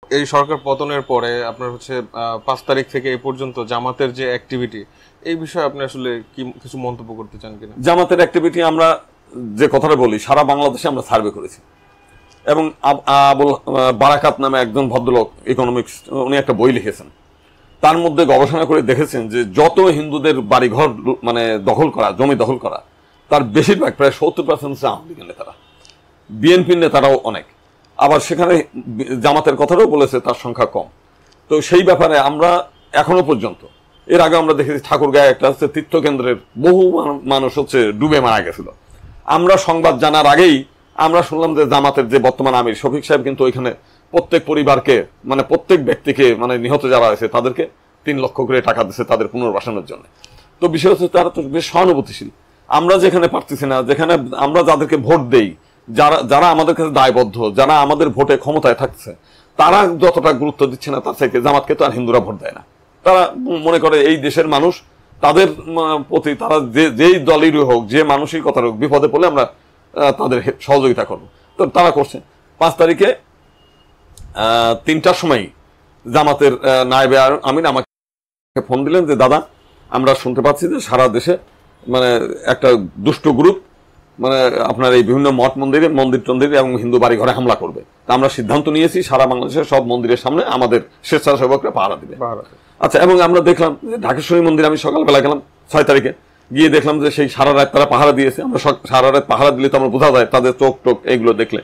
এই সরকার পতনের পরে আপনার হচ্ছে 5 তারিখ থেকে এই পর্যন্ত জামাতের যে অ্যাক্টিভিটি, এই বিষয়ে আপনি আসলে কি কিছু মন্তব্য করতে চান কিনা? জামাতের অ্যাক্টিভিটি আমরা যে কথাটা বলি, সারা বাংলাদেশে আমরা সার্ভে করেছি এবং আবুল বারাকাত নামে একজন ভদ্রলোক ইকোনমিক্স, উনি একটা বই লিখেছেন। তার মধ্যে গবেষণা করে দেখেছেন যে যত হিন্দুদের বাড়িঘর মানে দখল করা, জমি দখল করা, তার বেশিরভাগ প্রায় 70% আওয়ামী লীগের নেতারা, বিএনপির নেতারাও অনেক। আবার সেখানে জামাতের কথাটাও বলেছে তার সংখ্যা কম। তো সেই ব্যাপারে আমরা এখনো পর্যন্ত, এর আগে আমরা দেখেছি ঠাকুরগাঁয়ে একটা হচ্ছে তীর্থকেন্দ্রের বহু মানুষ হচ্ছে ডুবে মারা গেছিল। আমরা সংবাদ জানার আগেই আমরা শুনলাম যে জামাতের যে বর্তমান আমির শফিক সাহেব কিন্তু ওইখানে প্রত্যেক পরিবারকে, মানে প্রত্যেক ব্যক্তিকে, মানে নিহত যারা আছে তাদেরকে 3 লক্ষ করে টাকা দিচ্ছে তাদের পুনর্বাসনের জন্য। তো বিষয় হচ্ছে তারা তো বেশ সহানুভূতিশীল। আমরা যেখানে পারতেছি না, যেখানে আমরা যাদেরকে ভোট দেই, যারা যারা আমাদের কাছে দায়বদ্ধ, যারা আমাদের ভোটে ক্ষমতায় থাকছে, তারা যতটা গুরুত্ব দিচ্ছে না তার চাইতে জামাতকে তো আর হিন্দুরা ভোট দেয় না। তারা মনে করে এই দেশের মানুষ তাদের প্রতি, তারা যেই দলেরই হোক, যে মানসিকতার হোক, বিপদে পড়লে আমরা তাদের সহযোগিতা করব। তো তারা করছে। 5 তারিখে 3টার সময় জামাতের নায়েবে আমিন আমাকে ফোন দিলেন যে দাদা, আমরা শুনতে পাচ্ছি যে সারা দেশে মানে একটা দুষ্ট গ্রুপ মানে আপনার এই বিভিন্ন মঠ মন্দিরে, মন্দির টন্দির এবং হিন্দু বাড়ি ঘরে হামলা করবে। তা আমরা সিদ্ধান্ত নিয়েছি সারা বাংলাদেশের সব মন্দিরের সামনে আমাদের স্বেচ্ছাসেবকরা পাহারা দিবে। আচ্ছা, এবং আমরা দেখলাম যে ঢাকেশ্বরী মন্দিরে আমি সকালবেলা গেলাম 6 তারিখে, গিয়ে দেখলাম যে সেই সারা রাত তারা পাহারা দিয়েছে। আমরা সারা রাত পাহারা দিলে তো আমরা বোঝা যায় তাদের চোখ টোক এগুলো দেখলে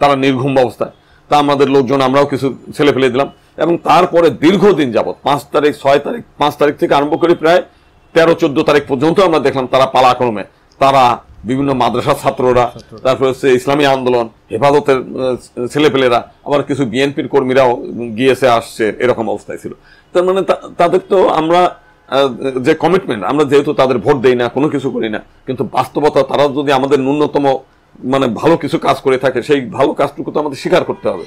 তারা নির্ঘুম অবস্থায়। তা আমাদের লোকজন, আমরাও কিছু ছেলে ফেলে দিলাম এবং তারপরে দীর্ঘদিন যাবত 5 তারিখ 6 তারিখ 5 তারিখ থেকে আরম্ভ করে প্রায় 13-14 তারিখ পর্যন্ত আমরা দেখলাম তারা পালাক্রমে, তারা বিভিন্ন মাদ্রাসার ছাত্ররা, তারপরে হচ্ছে ইসলামী আন্দোলন, হেফাজতের ছেলেপেলেরা, আবার কিছু বিএনপির কর্মীরাও গিয়েছে আসছে, এরকম অবস্থায় ছিল। তার মানে তাদের তো আমরা যে কমিটমেন্ট, আমরা যেহেতু তাদের ভোট দেই না, কোনো কিছু করি না, কিন্তু বাস্তবতা তারা যদি আমাদের ন্যূনতম মানে ভালো কিছু কাজ করে থাকে, সেই ভালো কাজটুকু তো আমাদের স্বীকার করতে হবে।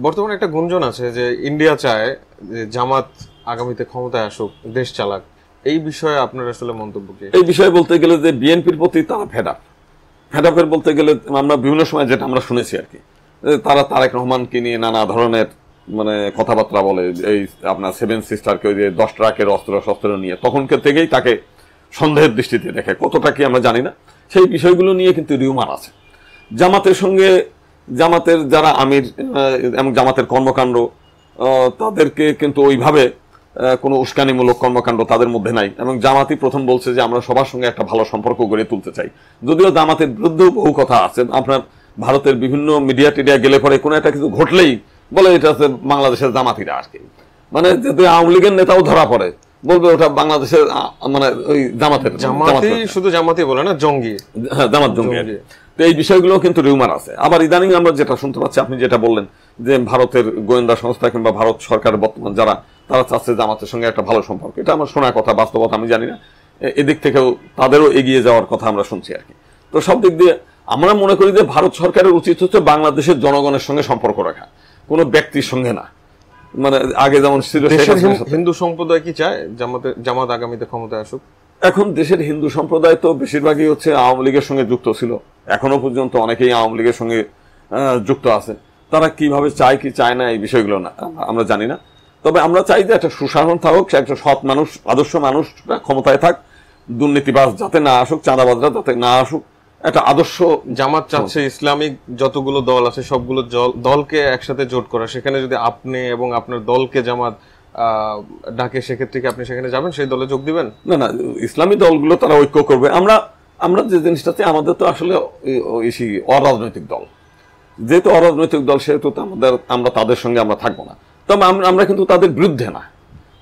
বর্তমানে একটা গুঞ্জন আছে যে ইন্ডিয়া চায় যে জামাত আগামীতে ক্ষমতায় আসুক, দেশ চালাক। এই বিষয়ে আপনার আসলে মন্তব্য কি? এই বিষয়ে বলতে গেলে যে বিএনপির প্রতি তারা ফেডাপের বলতে গেলে আমরা বিভিন্ন সময় যেটা আমরা শুনেছি আর কি, তারা তারেক রহমানকে নিয়ে নানা ধরনের মানে কথাবার্তা বলে। এই আপনার 7 সিস্টারকে ওই যে 10 ট্রাকের শস্ত্র নিয়ে তখনকার থেকেই তাকে সন্দেহের দৃষ্টিতে দেখে, কতটা কি আমরা জানি না। সেই বিষয়গুলো নিয়ে কিন্তু রিউমার আছে। জামাতের সঙ্গে, জামাতের যারা আমির এবং জামাতের কর্মকাণ্ড, তাদেরকে কিন্তু ওইভাবে কোনো উস্কানিমূলক কর্মকাণ্ড তাদের মধ্যে নাই। এবং জামাতই প্রথম বলছে যে আমরা সবার সঙ্গে একটা ভালো সম্পর্ক গড়ে তুলতে চাই। যদিও জামাতের বিরুদ্ধেও বহু কথা আছে। আপনার ভারতের বিভিন্ন মিডিয়া টিডিয়া গেলে পরে কোনো একটা কিছু ঘটলেই বলে এটা হচ্ছে বাংলাদেশের জামাতিরা আর কি, মানে যদি আওয়ামী লীগের নেতাও ধরা পড়ে বলবে ওটা বাংলাদেশের মানে ওই জামাতের। শুধু জামাতি বলে না, জঙ্গি। হ্যাঁ, জামাত জঙ্গি। তো এই বিষয়গুলো কিন্তু রিউমার আছে। আবার ইদানিং আমরা যেটা শুনতে পাচ্ছি, আপনি যেটা বললেন যে ভারতের গোয়েন্দা সংস্থা কিংবা ভারত সরকারের বর্তমান যারা, তারা চাচ্ছে জামাতের সঙ্গে একটা ভালো সম্পর্ক। এটা আমার শোনা কথা, বাস্তবতা আমি জানি না। এদিক থেকেও তাদেরও এগিয়ে যাওয়ার কথা আমরা শুনছি আর কি। তো সব দিক দিয়ে আমরা মনে করি যে ভারত সরকারের উচিত হচ্ছে বাংলাদেশের জনগণের সঙ্গে সম্পর্ক রাখা, কোনো ব্যক্তির সঙ্গে না। মানে আগে যেমন হিন্দু সম্প্রদায় কি চায় জামাত আগামীতে ক্ষমতায় আসুক? এখন দেশের হিন্দু সম্প্রদায় তো বেশিরভাগই হচ্ছে আওয়ামী লীগের সঙ্গে যুক্ত ছিল, এখনো পর্যন্ত অনেকেই আওয়ামী লীগের সঙ্গে যুক্ত আছে। তারা কিভাবে চায় কি চায় না এই বিষয়গুলো না আমরা জানি না। তবে আমরা চাই যে একটা সুশাসন থাকুক, একটা সৎ মানুষ, আদর্শ মানুষরা ক্ষমতায় থাক, দুর্নীতিবাজ যাতে না আসুক, চাঁদাবাজরা যাতে না আসুক, একটা আদর্শ। জামাত চাচ্ছে ইসলামিক যতগুলো দল আছে সবগুলো দলকে একসাথে জোট করা। সেখানে যদি আপনি এবং আপনার দলকে জামাত ডাকে, সেক্ষেত্রে কি আপনি সেখানে যাবেন, সেই দলে যোগ দিবেন? না না, ইসলামী দলগুলো তারা ঐক্য করবে। আমরা যে জিনিসটাতে, আমাদের তো আসলে অরাজনৈতিক দল, যেহেতু অরাজনৈতিক দল সেহেতু আমরা তাদের সঙ্গে আমরা থাকবো না। তবে আমরা কিন্তু তাদের বিরুদ্ধে না।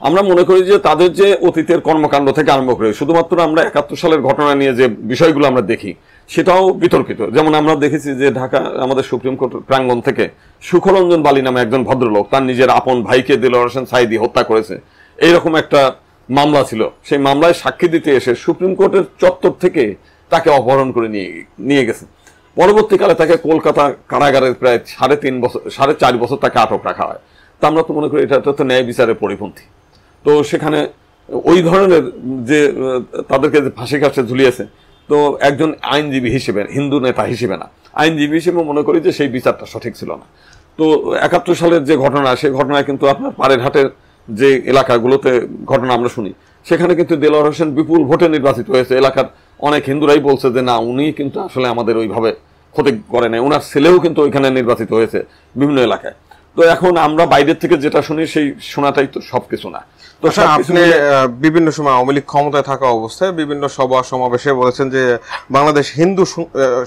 আমরা মনে করি যে তাদের যে অতীতের কর্মকাণ্ড থেকে আরম্ভ করে শুধুমাত্র আমরা 71 সালের ঘটনা নিয়ে যে বিষয়গুলো আমরা দেখি সেটাও বিতর্কিত। যেমন আমরা দেখেছি যে ঢাকা আমাদের সুপ্রিম কোর্ট প্রাঙ্গণ থেকে সুখরঞ্জন বালী নামে একজন ভদ্রলোক তার নিজের আপন ভাইকে দেলোয়ার হোসেন সাঈদী হত্যা করেছে, এইরকম একটা মামলা ছিল। সেই মামলায় সাক্ষী দিতে এসে সুপ্রিম কোর্টের চত্বর থেকে তাকে অপহরণ করে নিয়ে গেছে। পরবর্তীকালে তাকে কলকাতা কারাগারের প্রায় 4.5 বছর তাকে আটক রাখা হয়। তা আমরা তো মনে করি এটা তো ন্যায় বিচারের পরিপন্থী। তো সেখানে ওই ধরনের যে তাদেরকে ফাঁসি কাছে ঝুলিয়েছে, তো একজন আইনজীবী হিসেবে, হিন্দু নেতা হিসেবে না, আইনজীবী হিসেবে মনে করি যে সেই বিচারটা সঠিক ছিল না। তো 71 সালের যে ঘটনা, সেই ঘটনায় কিন্তু আপনার পাড়েরহাটের যে এলাকাগুলোতে ঘটনা আমরা শুনি, সেখানে কিন্তু দেলোয়ার হোসেন বিপুল ভোটে নির্বাচিত হয়েছে। এলাকার অনেক হিন্দুরাই বলছে যে না, উনি কিন্তু আসলে আমাদের ওইভাবে ক্ষতি করে নাই, ওনার ছেলেও কিন্তু ওইখানে নির্বাচিত হয়েছে বিভিন্ন এলাকায়। তো এখন আমরা বাইরের থেকে যেটা শুনি সেই শোনাটাই তো সবকিছু না। তো আচ্ছা, আপনি বিভিন্ন সময় আওয়ামী লীগ ক্ষমতায় থাকা অবস্থায় বিভিন্ন সভা সমাবেশে বলেছেন যে বাংলাদেশ হিন্দু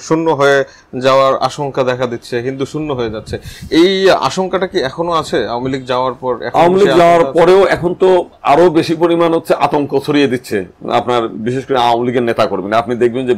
শূন্য হয়ে যাওয়ার আশঙ্কা দেখা দিচ্ছে, হিন্দু শূন্য হয়ে যাচ্ছে। এই আশঙ্কাটা কি এখনো আছে আওয়ামী লীগ যাওয়ার পর? আওয়ামী লীগ যাওয়ার পরেও এখন তো আরো বেশি পরিমাণ হচ্ছে আতঙ্ক ছড়িয়ে দিচ্ছে আপনার, বিশেষ করে আওয়ামী লীগের নেতা কর্মীরা। আপনি দেখবেন যে